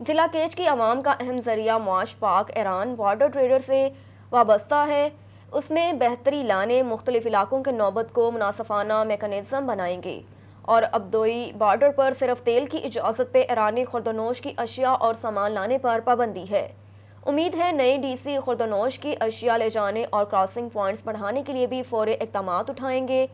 ضلع کیچ کی عوام کا اہم ذریعہ معاش پاک ایران بارڈر ٹریڈر سے وابستہ ہے، اس میں بہتری لانے مختلف علاقوں کے نوبت کو منصفانہ میکانزم بنائیں گے اور ابدوئی بارڈر پر صرف تیل کی اجازت پہ ایرانی خوردونوش کی اشیاء اور سامان لانے پر پابندی ہے۔ امید ہے نئی ڈی سی خوردونوش کی اشیاء لے جانے اور کراسنگ پوائنٹس بڑھانے کے لیے بھی فوری اقدامات اٹھائیں گے۔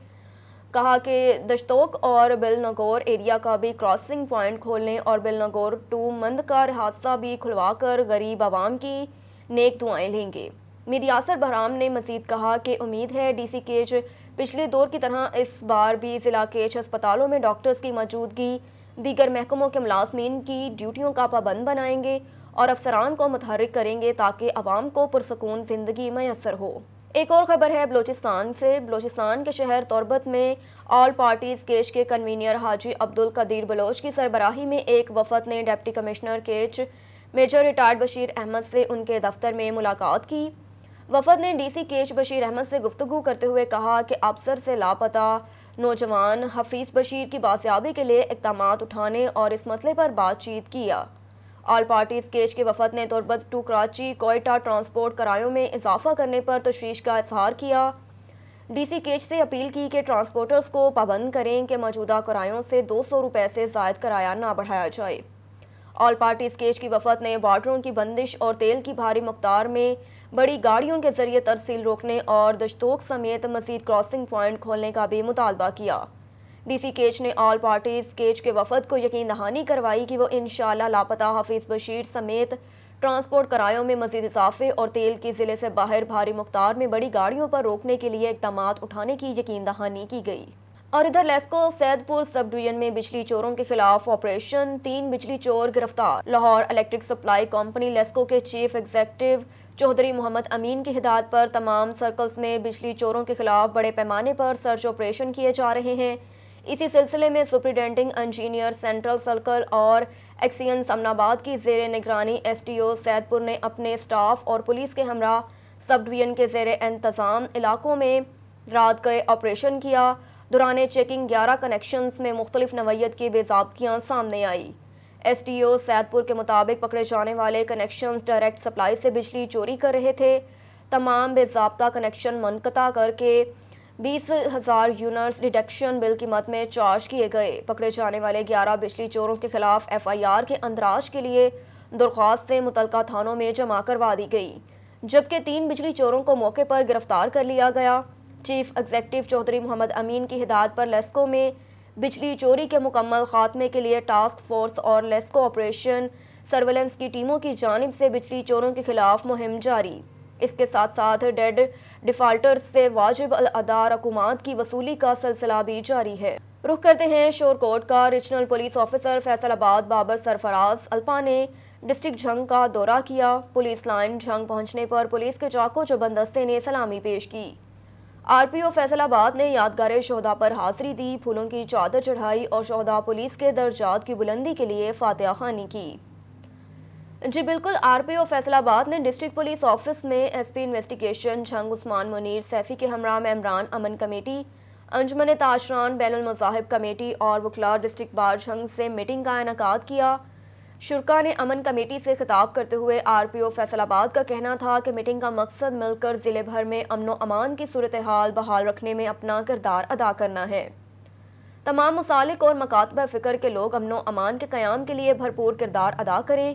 کہا کہ دشتوک اور بل نگور ایریا کا بھی کراسنگ پوائنٹ کھولنے اور بل نگور ٹو مند کا حادثہ بھی کھلوا کر غریب عوام کی نیک دعائیں لیں گے۔ میر یاسر بہرام نے مزید کہا کہ امید ہے ڈی سی کیچ پچھلے دور کی طرح اس بار بھی ضلع کیچ ہسپتالوں میں ڈاکٹرز کی موجودگی دیگر محکموں کے ملازمین کی ڈیوٹیوں کا پابند بنائیں گے اور افسران کو متحرک کریں گے تاکہ عوام کو پرسکون زندگی میسر ہو۔ ایک اور خبر ہے بلوچستان سے۔ بلوچستان کے شہر توربت میں آل پارٹیز کیچ کے کنوینر حاجی عبدالقدیر بلوچ کی سربراہی میں ایک وفد نے deputy commissioner Kech major retired Bashir Ahmed سے ان کے دفتر میں ملاقات کی۔ وفد نے ڈی سی کیچ بشیر احمد سے گفتگو کرتے ہوئے کہا کہ ابصر سے لاپتہ نوجوان حفیظ بشیر کی بازیابی کے لیے اقدامات اٹھانے اور اس مسئلے پر بات چیت کیا۔ آل پارٹیز کیچ کے وفد نے توربت ٹو کراچی کوئٹہ ٹرانسپورٹ کرایوں میں اضافہ کرنے پر تشویش کا اظہار کیا۔ ڈی سی کیچ سے اپیل کی کہ ٹرانسپورٹرز کو پابند کریں کہ موجودہ کرایوں سے 200 روپے سے زائد کرایہ نہ بڑھایا جائے۔ آل پارٹیز کیچ کی وفد نے بارڈروں کی بندش اور تیل کی بھاری مقدار میں بڑی گاڑیوں کے ذریعے ترسیل روکنے اور دشتوک سمیت مزید کراسنگ پوائنٹ کھولنے کا بھی مطالبہ کیا۔ ڈی سی کیچ نے آل پارٹیز کیچ کے وفد کو یقین دہانی کروائی کہ وہ انشاءاللہ لاپتہ حفیظ بشیر سمیت ٹرانسپورٹ کرایوں میں مزید اضافے اور تیل کی ضلع سے باہر بھاری مقدار میں بڑی گاڑیوں پر روکنے کے لیے اقدامات اٹھانے کی یقین دہانی کی گئی۔ اور ادھر لیسکو سید پور سب ڈویژن میں بجلی چوروں کے خلاف آپریشن، 3 بجلی چور گرفتار۔ Lahore electric supply company LESCO کے چیف ایگزیکٹو چودھری محمد امین کی ہدایت پر تمام سرکلز میں بجلی چوروں کے خلاف بڑے پیمانے پر سرچ آپریشن کیے جا رہے ہیں۔ اسی سلسلے میں سپرنٹینڈنگ انجینئر سینٹرل سرکل اور ایکسینز امن آباد کی زیر نگرانی ایس ٹی او سید پور نے اپنے سٹاف اور پولیس کے ہمراہ سب ڈویژن کے زیر انتظام علاقوں میں رات گئے آپریشن کیا۔ دوران چیکنگ 11 کنیکشنز میں مختلف نوعیت کی بے ضابطگیاں سامنے آئی۔ ایس ٹی او سید پور کے مطابق پکڑے جانے والے کنیکشنز ڈائریکٹ سپلائی سے بجلی چوری کر رہے تھے۔ تمام بے ضابطہ کنیکشن منقطع کر کے 20,000 یونٹس ڈیڈکشن بل قیمت میں چارج کیے گئے۔ پکڑے جانے والے 11 بجلی چوروں کے خلاف ایف آئی آر کے اندراج کے لیے درخواستیں متعلقہ تھانوں میں جمع کروا دی گئی، جبکہ 3 بجلی چوروں کو موقع پر گرفتار کر لیا گیا۔ چیف ایگزیکٹو چودھری محمد امین کی ہدایت پر لیسکو میں بجلی چوری کے مکمل خاتمے کے لیے ٹاسک فورس اور لیسکو آپریشن سرویلنس کی ٹیموں کی جانب سے بجلی چوروں کے خلاف مہم جاری۔ اس کے ساتھ ساتھ ڈیڈ ڈیفالٹرز سے واجب الادا رقومات کی وصولی کا سلسلہ بھی جاری ہے۔ رخ کرتے ہیں شور کوٹ کا۔ ریجنل پولیس آفیسر فیصل آباد بابر سرفراز الپا نے ڈسٹرکٹ جھنگ کا دورہ کیا۔ پولیس لائن جھنگ پہنچنے پر پولیس کے چاقو چوبند دستے نے سلامی پیش کی۔ آر پی او فیصل آباد نے یادگار شہداء پر حاضری دی، پھولوں کی چادر چڑھائی اور شہداء پولیس کے درجات کی بلندی کے لیے فاتحہ خوانی کی۔ جی بالکل، آر پی او فیصل آباد نے ڈسٹرکٹ پولیس آفس میں ایس پی انویسٹیگیشن جھنگ عثمان منیر سیفی کے ہمراہ ممبران امن کمیٹی، انجمن تاشران بین المذاہب کمیٹی اور وکلاء ڈسٹرکٹ بار جھنگ سے میٹنگ کا انعقاد کیا۔ شرکا نے امن کمیٹی سے خطاب کرتے ہوئے آر پی او فیصل آباد کا کہنا تھا کہ میٹنگ کا مقصد مل کر ضلع بھر میں امن و امان کی صورتحال بحال رکھنے میں اپنا کردار ادا کرنا ہے۔ تمام مسالک اور مکاتبہ فکر کے لوگ امن و امان کے قیام کے لیے بھرپور کردار ادا کریں،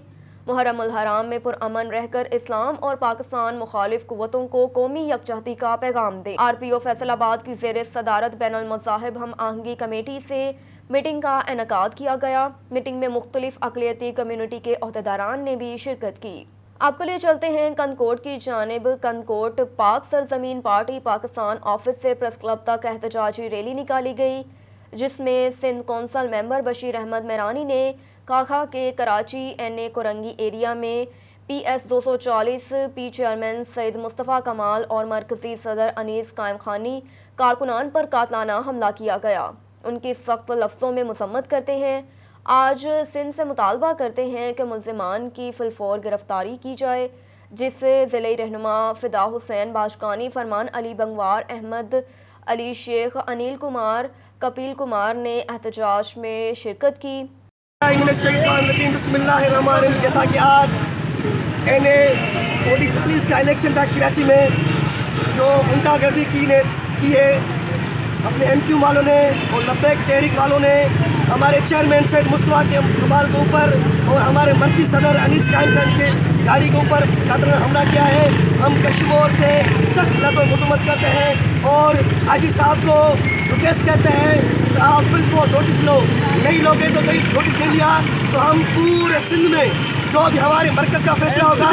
محرم الحرام میں پرامن رہ کر اسلام اور پاکستان مخالف قوتوں کو قومی یکجہتی کا پیغام دیں۔ آر پی او فیصل آباد کی زیر صدارت بین المذاہب ہم آہنگی کمیٹی سے میٹنگ کا انعقاد کیا گیا۔ میٹنگ میں مختلف اقلیتی کمیونٹی کے عہدیداران نے بھی شرکت کی۔ آپ کو لے چلتے ہیں کنکوٹ کی جانب۔ کنکوٹ پاک سرزمین پارٹی پاکستان آفس سے پریس کلب تک احتجاجی ریلی نکالی گئی، جس میں سندھ کونسل ممبر بشیر احمد میرانی نے کہا کہ کراچی این اے کورنگی ایریا میں پی ایس 240 پی چیئرمین سید مصطفیٰ کمال اور مرکزی صدر انیس قائم خانی کارکنان پر قاتلانہ حملہ کیا گیا۔ ان کی سخت لفظوں میں مذمت کرتے ہیں۔ آج سندھ سے مطالبہ کرتے ہیں کہ ملزمان کی فی الفور گرفتاری کی جائے، جس سے ضلعی رہنما فدا حسین باشکانی، فرمان علی بنگوار، احمد علی شیخ، انیل کمار، کپیل کمار نے احتجاج میں شرکت کی۔ بسم اللہ الرحمن الرحیم. جیسا کہ آج NA4040 کا الیکشن تھا کراچی میں، جو غنڈہ گردی کی ہے اپنے MQ والوں نے اور لبیک تحریک والوں نے ہمارے چیئرمین سید مصطفیٰ کے کمال کے اوپر اور ہمارے مرکزی صدر انیس قائم خان کے گاڑی کے اوپر قاتلانہ حملہ کیا ہے. ہم کشمور سے سخت لفظ و مذمت کرتے ہیں اور حاجی صاحب کو ریکویسٹ کرتے ہیں کہ آپ بالکل نوٹس لو. نہیں لوگے تو کوئی نوٹس نہیں لیا تو ہم پورے سندھ میں جو بھی ہمارے مرکز کا فیصلہ ہوگا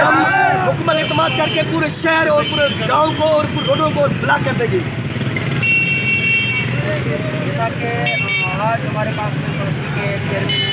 ہم حکومت اعتماد کر کے پورے شہر اور پورے گاؤں کو اور پورے روڈوں کو بلاک کر دیں گے. جیسا کہ آج ہمارے پاس میں کے چیئرمین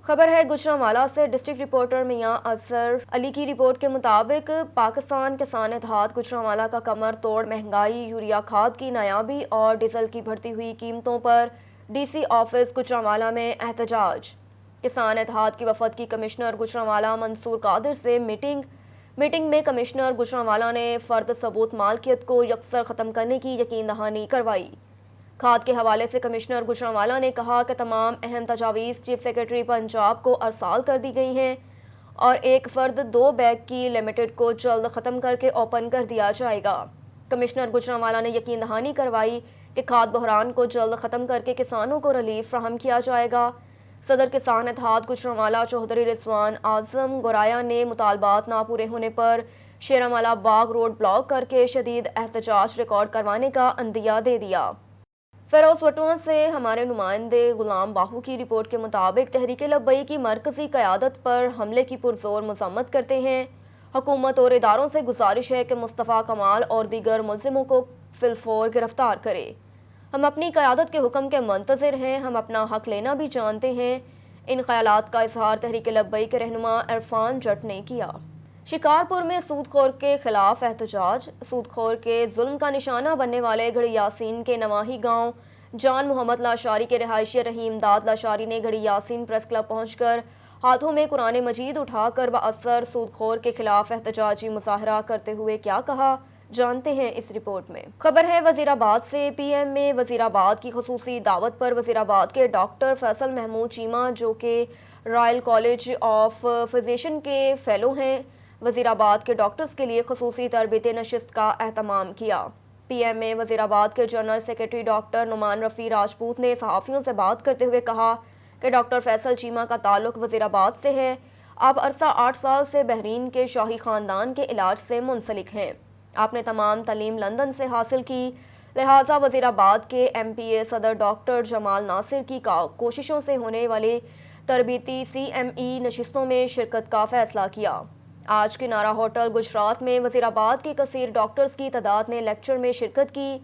خبر ہے گجرانوالہ سے. ڈسٹرکٹ رپورٹر میاں اظہر علی کی رپورٹ کے مطابق پاکستان کسان اتحاد گجرانوالہ کا کمر توڑ مہنگائی، یوریا کھاد کی نایابی اور ڈیزل کی بڑھتی ہوئی قیمتوں پر DC آفس گجرانوالہ میں احتجاج. کسان اتحاد کی وفد کی کمشنر گجرانوالہ منصور قادر سے میٹنگ میں کمشنر گجرانوالہ نے فرد ثبوت مالکیت کو یکسر ختم کرنے کی یقین دہانی کروائی. کھاد کے حوالے سے کمشنر گجرانوالہ نے کہا کہ تمام اہم تجاویز چیف سیکرٹری پنجاب کو ارسال کر دی گئی ہیں اور ایک فرد 2 بیگ کی لمیٹڈ کو جلد ختم کر کے اوپن کر دیا جائے گا. کمشنر گجرانوالہ نے یقین دہانی کروائی کہ کھاد بحران کو جلد ختم کر کے کسانوں کو ریلیف فراہم کیا جائے گا. صدر کسان اتحاد گجرانوالہ چودھری رضوان اعظم گورایا نے مطالبات نہ پورے ہونے پر شیرامالہ باغ روڈ بلاک کر کے شدید احتجاج ریکارڈ کروانے کا عندیہ دے دیا. فیروز وٹون سے ہمارے نمائندے غلام باہو کی رپورٹ کے مطابق تحریک لبئی کی مرکزی قیادت پر حملے کی پرزور مذمت کرتے ہیں. حکومت اور اداروں سے گزارش ہے کہ مصطفیٰ کمال اور دیگر ملزموں کو فی الفور گرفتار کرے. ہم اپنی قیادت کے حکم کے منتظر ہیں، ہم اپنا حق لینا بھی جانتے ہیں. ان خیالات کا اظہار تحریک لبئی کے رہنما عرفان جٹ نے کیا. شکارپور میں سود خور کے خلاف احتجاج. سود خور کے ظلم کا نشانہ بننے والے گھڑی یاسین کے نواحی گاؤں جان محمد لاشاری کے رہائشی رحیم داد لاشاری نے گھڑی یاسین پریس کلب پہنچ کر ہاتھوں میں قرآن مجید اٹھا کر باثر سود خور کے خلاف احتجاجی مظاہرہ کرتے ہوئے کیا کہا، جانتے ہیں اس رپورٹ میں. خبر ہے وزیر آباد سے. PM میں وزیر آباد کی خصوصی دعوت پر وزیر آباد کے ڈاکٹر فیصل محمود چیمہ جو کہ رائل کالج آف فزیشن کے فیلو ہیں، وزیر آباد کے ڈاکٹرز کے لیے خصوصی تربیتی نشست کا اہتمام کیا. PM میں وزیر آباد کے general secretary doctor Noman Rafi Rajput نے صحافیوں سے بات کرتے ہوئے کہا کہ ڈاکٹر فیصل چیمہ کا تعلق وزیر آباد سے ہے. آپ عرصہ 8 سال سے بحرین کے شاہی خاندان کے علاج سے منسلک ہیں. آپ نے تمام تعلیم لندن سے حاصل کی، لہٰذا وزیر آباد کے MPA صدر ڈاکٹر جمال ناصر کی کوششوں سے ہونے والی تربیتی CME نشستوں میں شرکت کا فیصلہ کیا. آج کنارا ہوٹل گجرات میں وزیر آباد کے کثیر ڈاکٹرز کی تعداد نے لیکچر میں شرکت کی.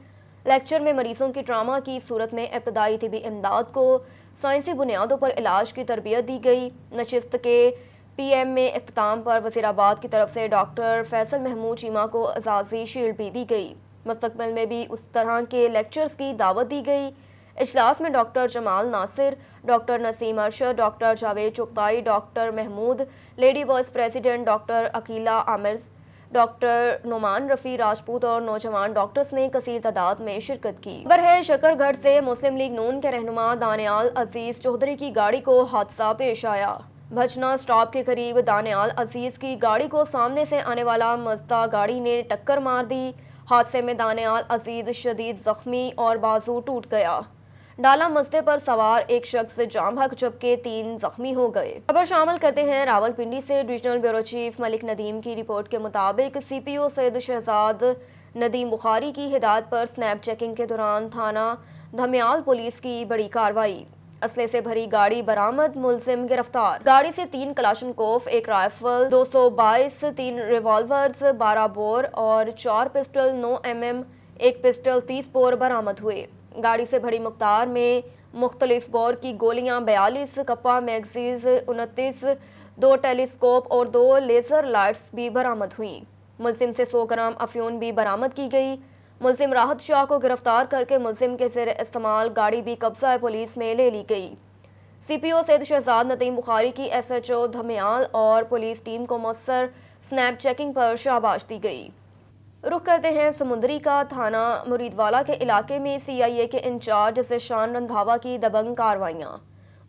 لیکچر میں مریضوں کی ٹراما کی صورت میں ابتدائی طبی امداد کو سائنسی بنیادوں پر علاج کی تربیت دی گئی. نشست کے PM میں اختتام پر وزیر آباد کی طرف سے ڈاکٹر فیصل محمود چیمہ کو اعزازی شیلڈ بھی دی گئی. مستقبل میں بھی اس طرح کے لیکچرز کی دعوت دی گئی. اجلاس میں doctor Jamal Nasir, doctor Naseem Arshad, doctor Javed Chughtai, doctor Mahmood, lady vice president doctor Aqeela Aamir, doctor Noman Rafi Rajput اور نوجوان ڈاکٹرز نے کثیر تعداد میں شرکت کی. خبر ہے شکر گڑھ سے. مسلم لیگ نون کے رہنما دانیال عزیز چودھری کی گاڑی کو حادثہ پیش آیا. بھجنا سٹاپ کے قریب دانیال عزیز کی گاڑی کو سامنے سے آنے والا مزدا گاڑی نے ٹکر مار دی. حادثے میں دانیال عزیز شدید زخمی اور بازو ٹوٹ گیا. ڈالا مزدے پر سوار ایک شخص جام بحق جبکہ 3 زخمی ہو گئے. خبر شامل کرتے ہیں راولپنڈی سے. ڈویژنل بیورو چیف ملک ندیم کی رپورٹ کے مطابق CPO سید شہزاد ندیم بخاری کی ہدایت پر سنیپ چیکنگ کے دوران تھانہ دھمیال پولیس کی بڑی کارروائی. اسلحے سے بھری گاڑی برآمد، ملزم گرفتار. گاڑی سے 3 کلاشنکوف، 1 رائفل، 222، 3 ریوالورز، 12 بور اور 4 پسٹل 9 mm، 1 پسٹل 30 بور برآمد ہوئے. گاڑی سے بڑی مقدار میں مختلف بور کی گولیاں، 42 کپا میگزیز، 29 2 ٹیلیسکوپ اور 2 لیزر لائٹس بھی برآمد ہوئیں. ملزم سے 100 گرام افیون بھی برآمد کی گئی. ملزم راحت شاہ کو گرفتار کر کے ملزم کے زیر استعمال گاڑی بھی قبضہ پولیس میں لے لی گئی۔ سی پی او سید شہزاد ندیم بخاری کی ایس ایچ او دھمیال اور پولیس ٹیم کو مؤثر سنیپ چیکنگ پر شاباش دی گئی۔ رخ کرتے ہیں سمندری کا۔ تھانہ مریدوالا کے علاقے میں سی آئی اے کے انچارج ذیشان رندھاوا کی دبنگ کارروائیاں،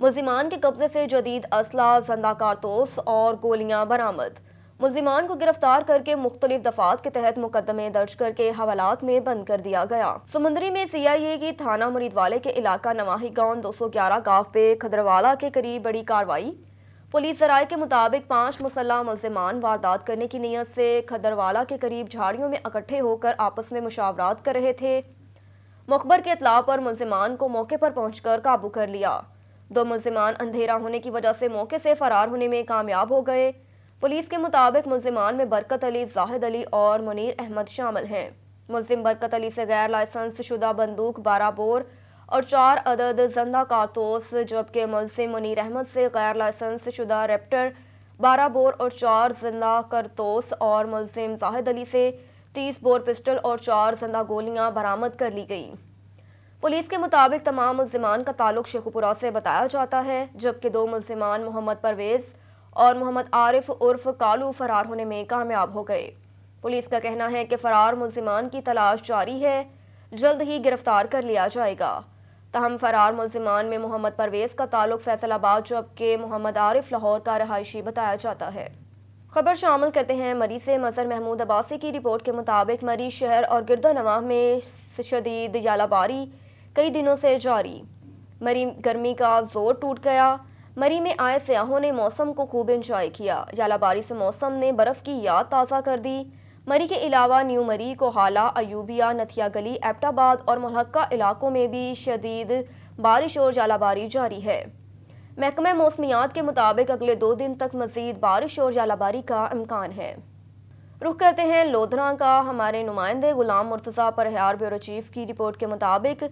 ملزمان کے قبضے سے جدید اسلحہ، زندہ کارتوس اور گولیاں برآمد۔ ملزمان کو گرفتار کر کے مختلف دفعات کے تحت مقدمے درج کر کے حوالات میں بند کر دیا گیا۔ سمندری میں سی آئی اے کی تھانہ مریدوالے کے علاقہ نواحی گاؤں 211 گاو پہ کھدروالا کے قریب بڑی کارروائی۔ پولیس ذرائع کے مطابق 5 مسلح ملزمان واردات کرنے کی نیت سے کھدروالا کے قریب جھاڑیوں میں اکٹھے ہو کر آپس میں مشاورات کر رہے تھے۔ مخبر کے اطلاع پر ملزمان کو موقع پر پہنچ کر قابو کر لیا۔ 2 ملزمان اندھیرا ہونے کی وجہ سے موقع سے فرار ہونے میں کامیاب ہو گئے۔ پولیس کے مطابق ملزمان میں برکت علی، زاہد علی اور منیر احمد شامل ہیں۔ ملزم برکت علی سے غیر لائسنس شدہ بندوق 12 بور اور 4 عدد زندہ کارتوس، جبکہ ملزم منیر احمد سے غیر لائسنس شدہ ریپٹر 12 بور اور 4 زندہ کارتوس اور ملزم زاہد علی سے 30 بور پسٹل اور 4 زندہ گولیاں برآمد کر لی گئیں۔ پولیس کے مطابق تمام ملزمان کا تعلق شیخوپورہ سے بتایا جاتا ہے، جبکہ 2 ملزمان محمد پرویز اور محمد عارف عرف کالو فرار ہونے میں کامیاب ہو گئے۔ پولیس کا کہنا ہے کہ فرار ملزمان کی تلاش جاری ہے، جلد ہی گرفتار کر لیا جائے گا۔ تاہم فرار ملزمان میں محمد پرویز کا تعلق فیصل آباد جبکہ محمد عارف لاہور کا رہائشی بتایا جاتا ہے۔ خبر شامل کرتے ہیں مری سے۔ مظہر محمود عباسی کی رپورٹ کے مطابق مری شہر اور گرد و نواح میں شدید ژالہ باری کئی دنوں سے جاری۔ مری گرمی کا زور ٹوٹ گیا۔ مری میں آئے سیاحوں نے موسم کو خوب انجوائے کیا۔ ژالہ باری سے موسم نے برف کی یاد تازہ کر دی۔ مری کے علاوہ نیو مری، کوہالہ، ایوبیہ، نتھیا گلی، ایبٹ آباد اور ملحقہ علاقوں میں بھی شدید بارش اور ژالہ باری جاری ہے۔ محکمہ موسمیات کے مطابق اگلے 2 دن تک مزید بارش اور ژالہ باری کا امکان ہے۔ رخ کرتے ہیں لودھراں کا۔ ہمارے نمائندے غلام مرتضیٰ پرہیار بیورو چیف کی رپورٹ کے مطابق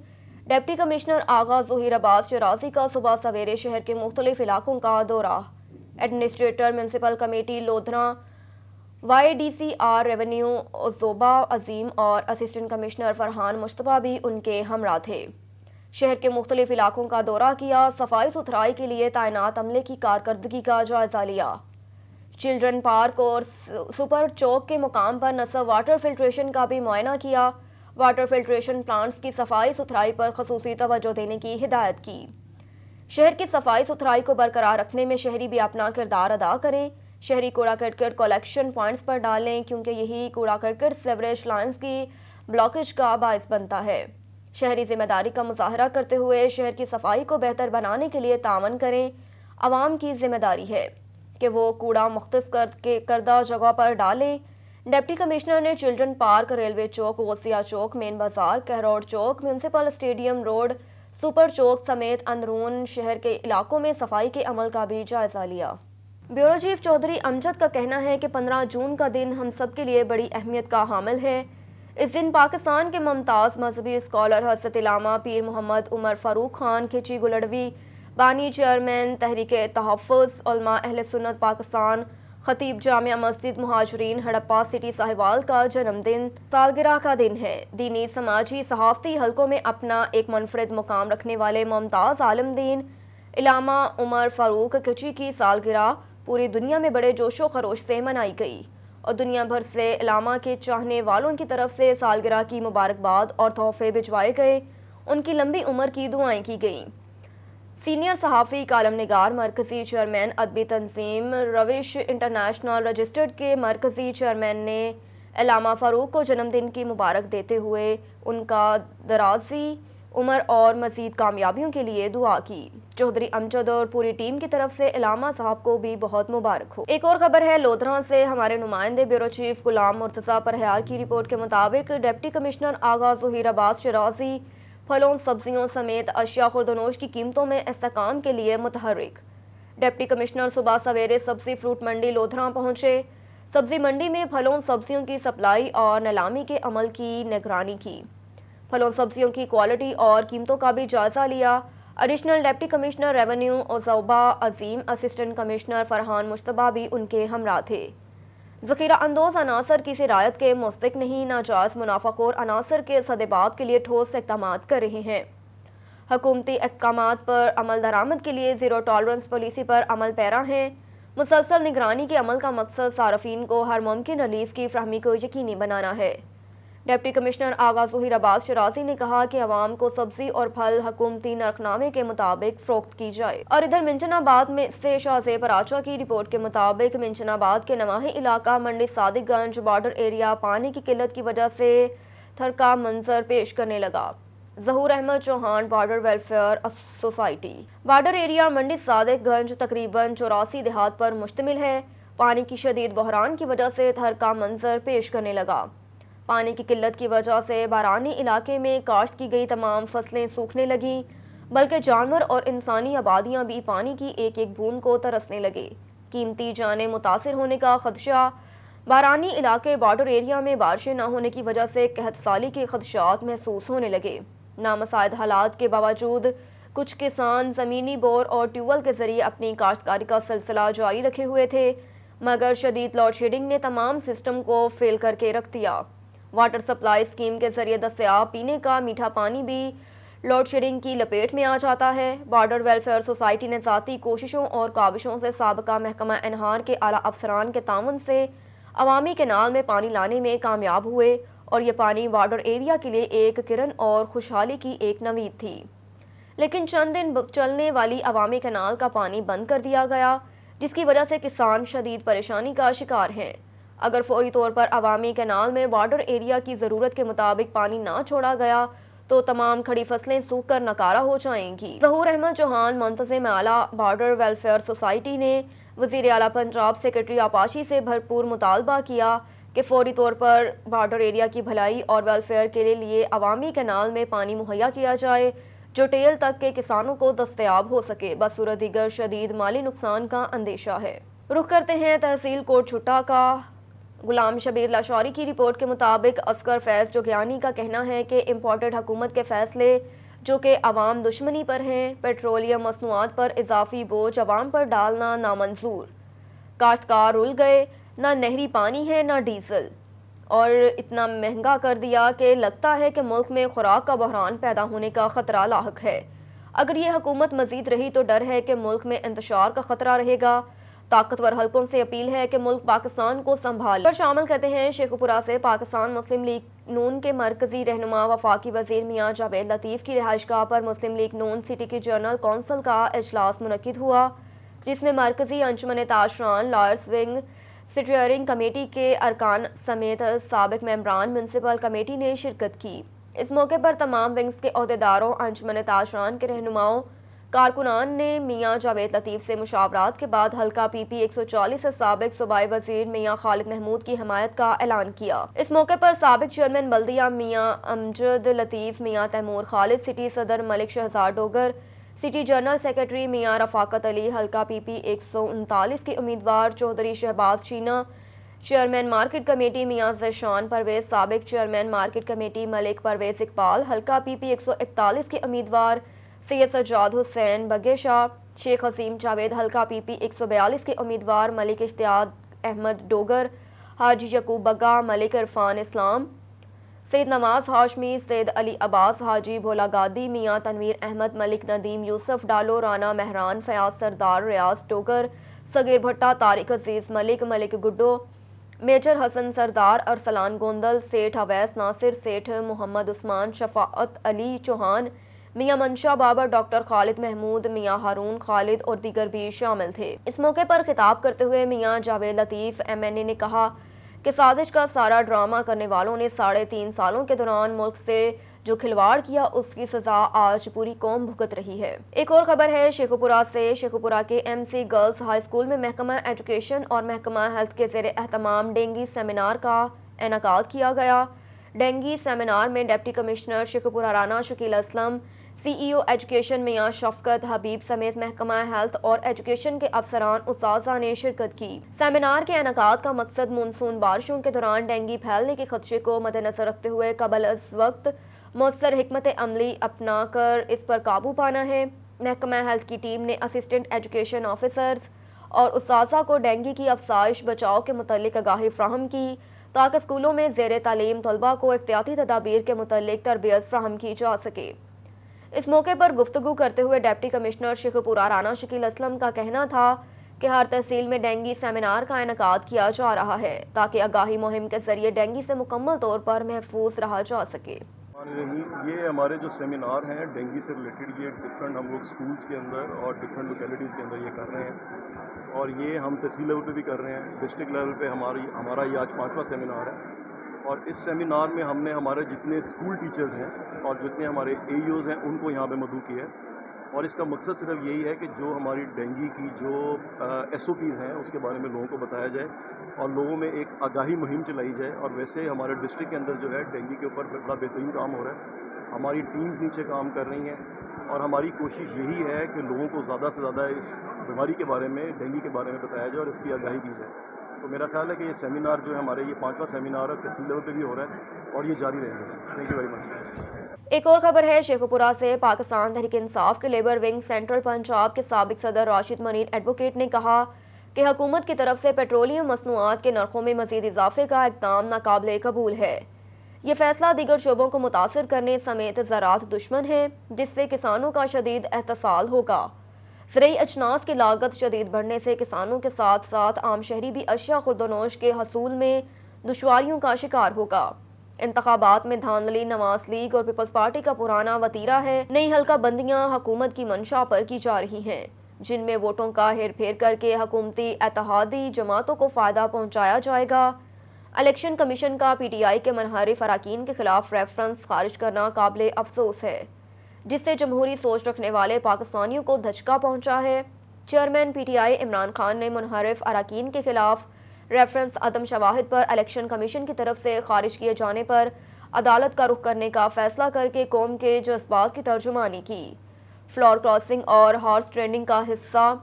ڈپٹی کمشنر آغا ظہیر عباس شرازی کا صبح سویرے شہر کے مختلف علاقوں کا دورہ۔ Administrator municipal committee Lodhran, Y D C R revenue Zuba Azeem اور اسسٹنٹ کمشنر فرحان مشتبہ بھی ان کے ہمراہ تھے۔ شہر کے مختلف علاقوں کا دورہ کیا، صفائی ستھرائی کے لیے تعینات عملے کی کارکردگی کا جائزہ لیا۔ چلڈرن پارک اور سپر چوک کے مقام پر نصب واٹر فلٹریشن کا بھی معائنہ کیا۔ واٹر فلٹریشن پلانٹس کی صفائی ستھرائی پر خصوصی توجہ دینے کی ہدایت کی۔ شہر کی صفائی ستھرائی کو برقرار رکھنے میں شہری بھی اپنا کردار ادا کریں۔ شہری کوڑا کرکٹ کلیکشن پوائنٹس پر ڈالیں کیونکہ یہی کوڑا کرکٹ سیوریج لائنز کی بلاکیج کا باعث بنتا ہے۔ شہری ذمہ داری کا مظاہرہ کرتے ہوئے شہر کی صفائی کو بہتر بنانے کے لیے تعاون کریں۔ عوام کی ذمہ داری ہے کہ وہ کوڑا مختص کردہ جگہ پر ڈالیں۔ ڈپٹی کمشنر نے چلڈرن پارک، ریلوے چوک، غوثیہ چوک، مین بازار، کہروڈ چوک، میونسپل اسٹیڈیم روڈ، سپر چوک سمیت اندرون شہر کے علاقوں میں صفائی کے عمل کا بھی جائزہ لیا۔ بیورو چیف چودھری امجد کا کہنا ہے کہ 15 جون کا دن ہم سب کے لیے بڑی اہمیت کا حامل ہے۔ اس دن پاکستان کے ممتاز مذہبی اسکالر حضرت علامہ پیر محمد عمر فاروق خان کھچی گلڑوی، بانی چیئرمین تحریک تحفظ علماء اہل سنت پاکستان، خطیب جامع مسجد مہاجرین ہڑپہ سٹی ساہیوال کا جنم دن سالگرہ کا دن ہے۔ دینی، سماجی، صحافتی حلقوں میں اپنا ایک منفرد مقام رکھنے والے ممتاز عالم دین علامہ عمر فاروق کھچی کی سالگرہ پوری دنیا میں بڑے جوش و خروش سے منائی گئی اور دنیا بھر سے علامہ کے چاہنے والوں کی طرف سے سالگرہ کی مبارکباد اور تحفے بھجوائے گئے، ان کی لمبی عمر کی دعائیں کی گئیں۔ سینئر صحافی، کالم نگار، مرکزی چیئرمین ادبی تنظیم روش انٹرنیشنل رجسٹرڈ کے مرکزی چیئرمین نے علامہ فاروق کو جنم دن کی مبارک دیتے ہوئے ان کا درازی عمر اور مزید کامیابیوں کے لیے دعا کی۔ چودھری امجد اور پوری ٹیم کی طرف سے علامہ صاحب کو بھی بہت مبارک ہو۔ ایک اور خبر ہے لودھراں سے۔ ہمارے نمائندے بیورو چیف غلام مرتضیٰ پرہیار کی رپورٹ کے مطابق ڈپٹی کمشنر آغا ظہیر عباس شرازی پھلوں، سبزیوں سمیت اشیاء خوردونوش کی قیمتوں میں استحکام کے لیے متحرک۔ ڈپٹی کمشنر صبح سویرے سبزی فروٹ منڈی لودھراں پہنچے۔ سبزی منڈی میں پھلوں سبزیوں کی سپلائی اور نیلامی کے عمل کی نگرانی کی۔ پھلوں سبزیوں کی کوالٹی اور قیمتوں کا بھی جائزہ لیا۔ Additional deputy commissioner revenue Zuba عظیم، اسسٹنٹ کمشنر فرحان مشتبہ بھی ان کے ہمراہ تھے۔ ذخیرہ اندوز عناصر کی سرایت کے مستحق نہیں، ناجائز منافع خور عناصر کے سدباب کے لیے ٹھوس اقدامات کر رہے ہیں۔ حکومتی احکامات پر عمل درآمد کے لیے زیرو ٹالرنس پالیسی پر عمل پیرا ہیں۔ مسلسل نگرانی کے عمل کا مقصد صارفین کو ہر ممکن ریلیف کی فراہمی کو یقینی بنانا ہے۔ ڈپٹی کمشنر آغا ظہیر عباس شرازی نے کہا کہ عوام کو سبزی اور پھل حکومتی نرخنامے کے مطابق فروخت کی جائے۔ اور ادھر منچن آباد میں سے شاہ زیب راچا کی رپورٹ کے مطابق منچن آباد کے نواحی علاقہ منڈی صادق گنج بارڈر ایریا پانی کی قلت کی وجہ سے تھرکا منظر پیش کرنے لگا۔ Zahoor Ahmed Chauhan border welfare society border area Mandi Sadiq گنج تقریباً 84 دیہات پر مشتمل ہے۔ پانی کی شدید بحران کی وجہ سے تھرکا منظر پیش کرنے لگا۔ پانی کی قلت کی وجہ سے بارانی علاقے میں کاشت کی گئی تمام فصلیں سوکھنے لگیں، بلکہ جانور اور انسانی آبادیاں بھی پانی کی ایک ایک بوند کو ترسنے لگے۔ قیمتی جانیں متاثر ہونے کا خدشہ۔ بارانی علاقے بارڈر ایریا میں بارشیں نہ ہونے کی وجہ سے قحط سالی کے خدشات محسوس ہونے لگے۔ نامساعد حالات کے باوجود کچھ کسان زمینی بور اور ٹیوب ویل کے ذریعے اپنی کاشتکاری کا سلسلہ جاری رکھے ہوئے تھے، مگر شدید لوڈ شیڈنگ نے تمام سسٹم کو فیل کر کے رکھ دیا۔ واٹر سپلائی اسکیم کے ذریعے دستیاب پینے کا میٹھا پانی بھی لوڈ شیڈنگ کی لپیٹ میں آ جاتا ہے۔ بارڈر ویلفیئر سوسائٹی نے ذاتی کوششوں اور کاوشوں سے سابقہ محکمہ انہار کے اعلیٰ افسران کے تعاون سے عوامی کینال میں پانی لانے میں کامیاب ہوئے، اور یہ پانی بارڈر ایریا کے لیے ایک کرن اور خوشحالی کی ایک نوید تھی۔ لیکن چند دن چلنے والی عوامی کینال کا پانی بند کر دیا گیا، جس کی وجہ سے کسان شدید پریشانی کا شکار ہیں۔ اگر فوری طور پر عوامی کینال میں بارڈر ایریا کی ضرورت کے مطابق پانی نہ چھوڑا گیا تو تمام کھڑی فصلیں سوکھ کر ناکارہ ہو جائیں گی۔ ظہور احمد چوہان منتظم اعلیٰ بارڈر ویلفیئر سوسائٹی نے وزیر اعلیٰ پنجاب سیکرٹری آپاشی سے بھرپور مطالبہ کیا کہ فوری طور پر بارڈر ایریا کی بھلائی اور ویلفیئر کے لیے عوامی کینال میں پانی مہیا کیا جائے جو ٹیل تک کے کسانوں کو دستیاب ہو سکے، بصورت دیگر شدید مالی نقصان کا اندیشہ ہے۔ رخ کرتے ہیں تحصیل کوٹ چھٹا کا۔ غلام شبیر لاشوری کی رپورٹ کے مطابق اصغر فیض جوگیانی کا کہنا ہے کہ امپورٹڈ حکومت کے فیصلے جو کہ عوام دشمنی پر ہیں، پیٹرولیم مصنوعات پر اضافی بوجھ عوام پر ڈالنا نامنظور۔ کاشتکار رل گئے، نہ نہری پانی ہے نہ ڈیزل، اور اتنا مہنگا کر دیا کہ لگتا ہے کہ ملک میں خوراک کا بحران پیدا ہونے کا خطرہ لاحق ہے۔ اگر یہ حکومت مزید رہی تو ڈر ہے کہ ملک میں انتشار کا خطرہ رہے گا۔ طاقتور حلقوں سے اپیل ہے کہ ملک پاکستان کو سنبھال پر شامل کرتے ہیں شیخو پورہ سے پاکستان مسلم لیگ نون کے مرکزی رہنما وفاقی وزیر میاں جاوید لطیف کی رہائش گاہ پر مسلم لیگ نون سٹی کی جنرل کونسل کا اجلاس منعقد ہوا، جس میں مرکزی انجمن تاشران لائرز ونگ سٹیئرنگ کمیٹی کے ارکان سمیت سابق ممبران میونسپل کمیٹی نے شرکت کی۔ اس موقع پر تمام ونگز کے عہدیداروں، انجمن تاشران کے رہنماؤں، کارکنان نے میاں جاوید لطیف سے مشاورات کے بعد حلقہ پی پی 140 سے سابق صوبائی وزیر میاں خالد محمود کی حمایت کا اعلان کیا۔ اس موقع پر سابق چیئرمین بلدیہ میاں امجد لطیف، میاں تیمور خالد، سٹی صدر Malik Shahzad Dogar, city general secretary Mian Rafaqat Ali, حلقہ پی پی 139 کے امیدوار Chaudhry Shahbaz Sheena, chairman market committee Mian Zeeshan Pervaiz, سابق chairman market committee Malik Pervaiz Iqbal, حلقہ پی پی 141 کے امیدوار سید سجاد حسین بگے شاہ، شیخ عظیم جاوید، حلقہ پی پی 142 کے امیدوار ملک اشتیاق احمد ڈوگر، حاجی یعقوب بگا، ملک عرفان اسلام، سید نواز ہاشمی، سید علی عباس، حاجی بھولا گادی، میاں تنویر احمد، ملک ندیم یوسف ڈالو، رانا مہران، فیاض سردار، ریاض ڈوگر، صغیر بھٹا، طارق عزیز ملک، ملک گڈو، میجر حسن سردار، ارسلان گوندل، سیٹھ اویس ناصر، سیٹھ محمد عثمان، شفاعت علی چوہان، میاں منشا بابر، ڈاکٹر خالد محمود، میاں ہارون خالد اور دیگر بھی شامل تھے۔ اس موقع پر خطاب کرتے ہوئے میاں جاوید لطیف ایم این اے نے کہا کہ سازش کا سارا ڈرامہ کرنے والوں نے 3.5 سالوں کے دوران ملک سے جو کھلواڑ کیا اس کی سزا آج پوری قوم بھگت رہی ہے۔ ایک اور خبر ہے شیخو پورہ سے۔ شیخو پورہ کے M C girls high school میں محکمہ ایجوکیشن اور محکمہ ہیلتھ کے زیر اہتمام ڈینگی سیمینار کا انعقاد کیا گیا۔ ڈینگی سیمینار میں ڈپٹی کمشنر شیخو پورہ رانا شکیل اسلم، سی ای او ایجوکیشن میاں شفقت حبیب سمیت محکمہ ہیلتھ اور ایجوکیشن کے افسران اساتذہ نے شرکت کی۔ سیمینار کے انعقاد کا مقصد مونسون بارشوں کے دوران ڈینگی پھیلنے کے خدشے کو مد نظر رکھتے ہوئے قبل از وقت مؤثر حکمت عملی اپنا کر اس پر قابو پانا ہے۔ محکمہ ہیلتھ کی ٹیم نے اسسٹنٹ ایجوکیشن آفیسرز اور اساتذہ کو ڈینگی کی افزائش بچاؤ کے متعلق آگاہی فراہم کی تاکہ اسکولوں میں زیر تعلیم طلباء کو احتیاطی تدابیر کے متعلق تربیت فراہم کی جا سکے۔ اس موقع پر گفتگو کرتے ہوئے ڈپٹی کمشنر شیخ پورہ رانا شکیل اسلم کا کہنا تھا کہ ہر تحصیل میں ڈینگی سیمینار کا انعقاد کیا جا رہا ہے تاکہ آگاہی مہم کے ذریعے ڈینگی سے مکمل طور پر محفوظ رہا جا سکے۔ یہ ہمارے جو سیمینار ہیں ڈینگی سے ریلیٹڈ، یہ ڈفرینٹ ہم لوگ اسکولس کے اندر اور ڈفرینٹ لوکیلٹیز کے اندر یہ کر رہے ہیں، اور یہ ہم تحصیل لیول پہ بھی کر رہے ہیں، ڈسٹرکٹ لیول پہ ہمارا یہ آج 5واں سیمینار ہے۔ اور اس سیمینار میں ہم نے ہمارے جتنے اسکول ٹیچرز ہیں اور جتنے ہمارے اے ای اوز ہیں ان کو یہاں پہ مدعو کیا ہے، اور اس کا مقصد صرف یہی ہے کہ جو ہماری ڈینگی کی جو ایس او پیز ہیں اس کے بارے میں لوگوں کو بتایا جائے اور لوگوں میں ایک آگاہی مہم چلائی جائے۔ اور ویسے ہمارے ڈسٹرکٹ کے اندر جو ہے ڈینگی کے اوپر بڑا بہترین کام ہو رہا ہے، ہماری ٹیمز نیچے کام کر رہی ہیں، اور ہماری کوشش یہی ہے کہ لوگوں کو زیادہ سے زیادہ اس بیماری کے بارے میں، ڈینگی کے بارے میں بتایا جائے اور اس کی آگاہی کی جائے۔ تو میرا خیال ہے کہ یہ سیمینار جو ہے ہمارے یہ 5واں سیمینار ہے، تحصیل لیول پہ بھی ہو رہا ہے اور یہ جاری رہے گا۔ Thank you very much. ایک اور خبر ہے شیخ پورہ سے۔ پاکستان تحریک انصاف کے لیبر ونگ سینٹرل پنجاب کے سابق صدر راشد منیر ایڈوکیٹ نے کہا کہ حکومت کی طرف سے پیٹرولیم مصنوعات کے نرخوں میں مزید اضافے کا اقدام ناقابل قبول ہے۔ یہ فیصلہ دیگر شعبوں کو متاثر کرنے سمیت زراعت دشمن ہے، جس سے کسانوں کا شدید احتسال ہوگا۔ زرعی اجناس کی لاگت شدید بڑھنے سے کسانوں کے ساتھ ساتھ عام شہری بھی اشیاء خوردونوش کے حصول میں دشواریوں کا شکار ہوگا۔ انتخابات میں دھاندلی نواز لیگ اور پیپلز پارٹی کا پرانا وتیرہ ہے۔ نئی حلقہ بندیاں حکومت کی منشا پر کی جا رہی ہیں، جن میں ووٹوں کا ہیر پھیر کر کے حکومتی اتحادی جماعتوں کو فائدہ پہنچایا جائے گا۔ الیکشن کمیشن کا پی ٹی آئی کے منحرف اراکین کے خلاف ریفرنس خارج کرنا قابل افسوس ہے، جس سے جمہوری سوچ رکھنے والے پاکستانیوں کو دھچکا پہنچا ہے۔ Chairman P T I Imran Khan نے منحرف اراکین کے خلاف ریفرنس عدم شواہد پر الیکشن کمیشن کی طرف سے خارج کیے جانے پر عدالت کا رخ کرنے کا فیصلہ کر کے قوم کے جذبات کی ترجمانی کی۔ فلور کراسنگ اور ہارس ٹرینڈنگ کا حصہ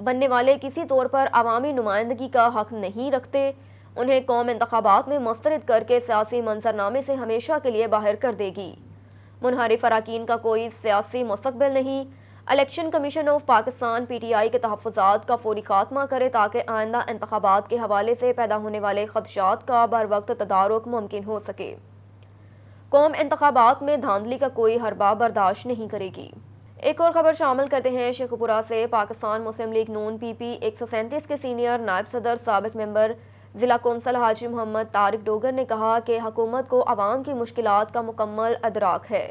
بننے والے کسی طور پر عوامی نمائندگی کا حق نہیں رکھتے، انہیں قوم انتخابات میں مسترد کر کے سیاسی منظرنامے سے ہمیشہ کے لیے باہر کر دے گی۔ منحرف اراکین کا کوئی سیاسی مستقبل نہیں۔ Election commission of Pakistan P T I کے تحفظات کا فوری خاتمہ کرے تاکہ آئندہ انتخابات کے حوالے سے پیدا ہونے والے خدشات کا بروقت تدارک ممکن ہو سکے۔ قوم انتخابات میں دھاندلی کا کوئی حربہ برداشت نہیں کرے گی۔ ایک اور خبر شامل کرتے ہیں شیخ پورہ سے۔ پاکستان مسلم لیگ نون پی پی 137 کے سینئر نائب صدر سابق ممبر ضلع کونسل حاجی محمد طارق ڈوگر نے کہا کہ حکومت کو عوام کی مشکلات کا مکمل ادراک ہے۔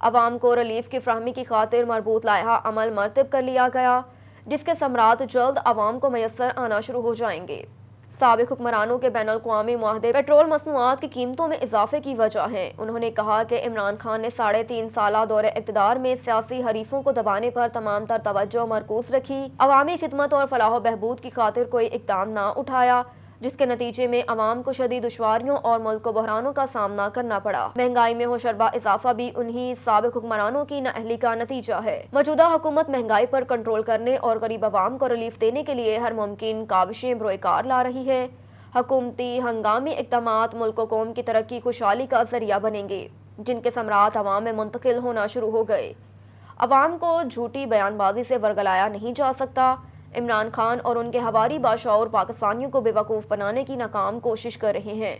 عوام کو ریلیف کی فراہمی کی خاطر مربوط لائحہ عمل مرتب کر لیا گیا، جس کے ثمرات جلد عوام کو میسر آنا شروع ہو جائیں گے۔ سابق حکمرانوں کے بین الاقوامی معاہدے پیٹرول مصنوعات کی قیمتوں میں اضافے کی وجہ ہیں۔ انہوں نے کہا کہ عمران خان نے 3.5 سالہ دور اقتدار میں سیاسی حریفوں کو دبانے پر تمام تر توجہ مرکوز رکھی، عوامی خدمت اور فلاح و بہبود کی خاطر کوئی اقدام نہ اٹھایا، جس کے نتیجے میں عوام کو شدید دشواریوں اور ملک کو بحرانوں کا سامنا کرنا پڑا۔ مہنگائی میں ہوشربا اضافہ بھی انہی سابق حکمرانوں کی نااہلی کا نتیجہ ہے۔ موجودہ حکومت مہنگائی پر کنٹرول کرنے اور غریب عوام کو ریلیف دینے کے لیے ہر ممکن کاوشیں بروئے کار لا رہی ہے۔ حکومتی ہنگامی اقدامات ملک و قوم کی ترقی خوشحالی کا ذریعہ بنیں گے، جن کے ثمرات عوام میں منتقل ہونا شروع ہو گئے۔ عوام کو جھوٹی بیان بازی سے ورگلایا نہیں جا سکتا۔ عمران خان اور ان کے ہواری باشعور پاکستانیوں کو بے وقوف بنانے کی ناکام کوشش کر رہے ہیں۔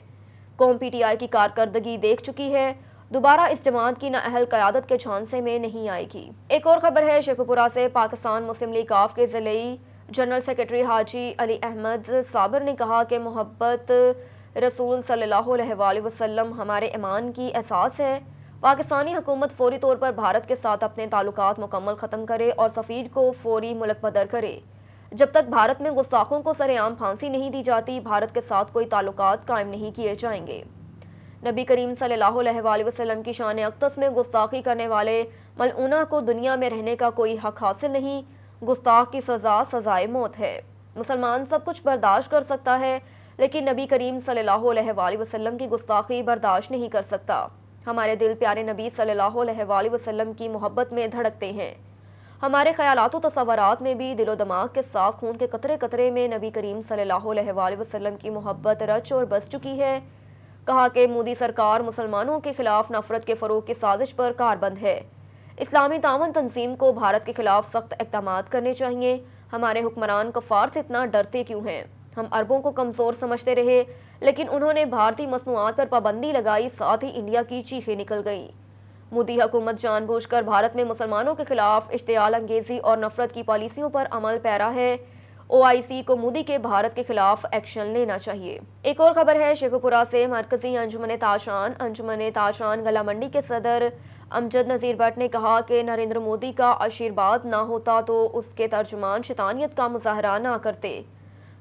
قوم پی ٹی آئی کی کارکردگی دیکھ چکی ہے، دوبارہ اس جماعت کی نااہل قیادت کے جھانسے میں نہیں آئے گی۔ ایک اور خبر ہے شیخ پورہ سے۔ پاکستان مسلم لیگ آف کے ضلعی جنرل سیکرٹری حاجی علی احمد صابر نے کہا کہ محبت رسول صلی اللہ علیہ وآلہ وسلم ہمارے ایمان کی احساس ہے۔ پاکستانی حکومت فوری طور پر بھارت کے ساتھ اپنے تعلقات مکمل ختم کرے اور سفیر کو فوری ملک بدر کرے۔ جب تک بھارت میں گستاخوں کو سر عام پھانسی نہیں دی جاتی، بھارت کے ساتھ کوئی تعلقات قائم نہیں کیے جائیں گے۔ نبی کریم صلی اللہ علیہ وآلہ وسلم کی شان اقدس میں گستاخی کرنے والے ملعونہ کو دنیا میں رہنے کا کوئی حق حاصل نہیں۔ گستاخ کی سزا سزائے موت ہے۔ مسلمان سب کچھ برداشت کر سکتا ہے، لیکن نبی کریم صلی اللہ علیہ وآلہ وسلم کی گستاخی برداشت نہیں کر سکتا۔ ہمارے دل پیارے نبی صلی اللہ علیہ وآلہ وسلم کی محبت میں دھڑکتے ہیں۔ ہمارے خیالات و تصورات میں بھی دل و دماغ کے ساتھ خون کے قطرے قطرے میں نبی کریم صلی اللہ علیہ وآلہ وسلم کی محبت رچ اور بس چکی ہے۔ کہا کہ مودی سرکار مسلمانوں کے خلاف نفرت کے فروغ کی سازش پر کاربند ہے۔ اسلامی تعاون تنظیم کو بھارت کے خلاف سخت اقدامات کرنے چاہیے۔ ہمارے حکمران کفار سے اتنا ڈرتے کیوں ہیں؟ ہم عربوں کو کمزور سمجھتے رہے، لیکن انہوں نے بھارتی مصنوعات پر پابندی لگائی، ساتھ ہی انڈیا کی چیخیں نکل گئیں۔ مودی حکومت جان بوجھ کر بھارت میں مسلمانوں کے خلاف اشتعال انگیزی اور نفرت کی پالیسیوں پر عمل پیرا ہے۔ OIC کو مودی کے بھارت کے خلاف ایکشن لینا چاہیے۔ ایک اور خبر ہے شیخو پورہ سے۔ مرکزی انجمن تاشان گلا منڈی کے صدر امجد نذیر بٹ نے کہا کہ نریندر مودی کا آشیرواد نہ ہوتا تو اس کے ترجمان شیطانیت کا مظاہرہ نہ کرتے۔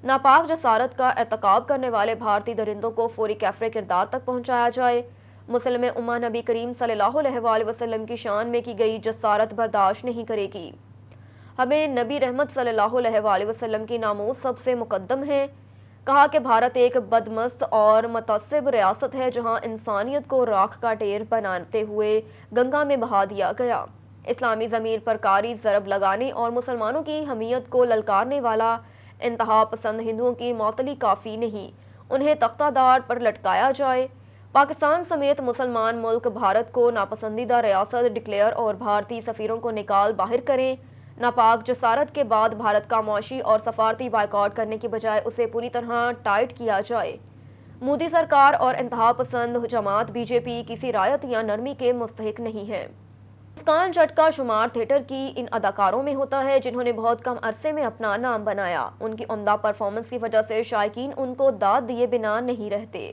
ناپاک جسارت کا ارتکاب کرنے والے بھارتی درندوں کو فوری کیفر کردار تک پہنچایا جائے۔ مسلم امہ نبی کریم صلی اللہ علیہ وآلہ وسلم کی شان میں کی گئی جسارت برداشت نہیں کرے گی۔ ہمیں نبی رحمت صلی اللہ علیہ وآلہ وسلم کی ناموس سب سے مقدم ہے۔ کہا کہ بھارت ایک بدمست اور متعصب ریاست ہے جہاں انسانیت کو راکھ کا ڈھیر بناتے ہوئے گنگا میں بہا دیا گیا۔ اسلامی ضمیر پر کاری ضرب لگانے اور مسلمانوں کی حمیت کو للکارنے والا انتہا پسند ہندوؤں کی معطلی کافی نہیں، انہیں تختہ دار پر لٹکایا جائے۔ پاکستان سمیت مسلمان ملک بھارت کو ناپسندیدہ ریاست ڈکلیئر اور بھارتی سفیروں کو نکال باہر کریں۔ ناپاک جسارت کے بعد بھارت کا معاشی اور سفارتی بائیکاٹ کرنے کی بجائے اسے پوری طرح ٹائٹ کیا جائے۔ مودی سرکار اور انتہا پسند جماعت BJP کسی رعایت یا نرمی کے مستحق نہیں ہے۔ مسکان جٹ کا شمار تھیٹر کی ان اداکاروں میں ہوتا ہے جنہوں نے بہت کم عرصے میں اپنا نام بنایا۔ ان کی عمدہ پرفارمنس کی وجہ سے شائقین ان کو داد دیے بنا نہیں رہتے۔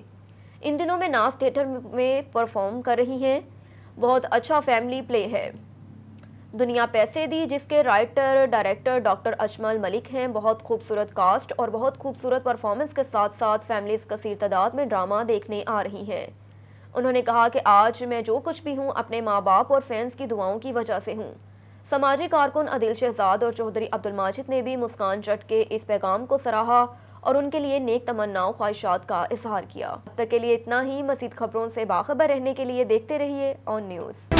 ان دنوں میں ناز تھیٹر میں پرفارم کر رہی ہیں۔ بہت اچھا فیملی پلے ہے۔ دنیا پیسے دی جس کے رائٹر ڈائریکٹر ڈاکٹر اجمل ملک ہیں۔ بہت خوبصورت کاسٹ اور بہت خوبصورت پرفارمنس کے ساتھ ساتھ فیملیز کثیر تعداد میں ڈرامہ دیکھنے آ رہی ہیں۔ انہوں نے کہا کہ آج میں جو کچھ بھی ہوں اپنے ماں باپ اور فینس کی دعاؤں کی وجہ سے ہوں۔ سماجی کارکن عادل شہزاد اور چوہدری عبدالماجد نے بھی مسکان جٹ کے اس پیغام کو سراہا اور ان کے لیے نیک تمناؤں خواہشات کا اظہار کیا۔ اب تک کے لیے اتنا ہی۔ مزید خبروں سے باخبر رہنے کے لیے دیکھتے رہیے آن نیوز۔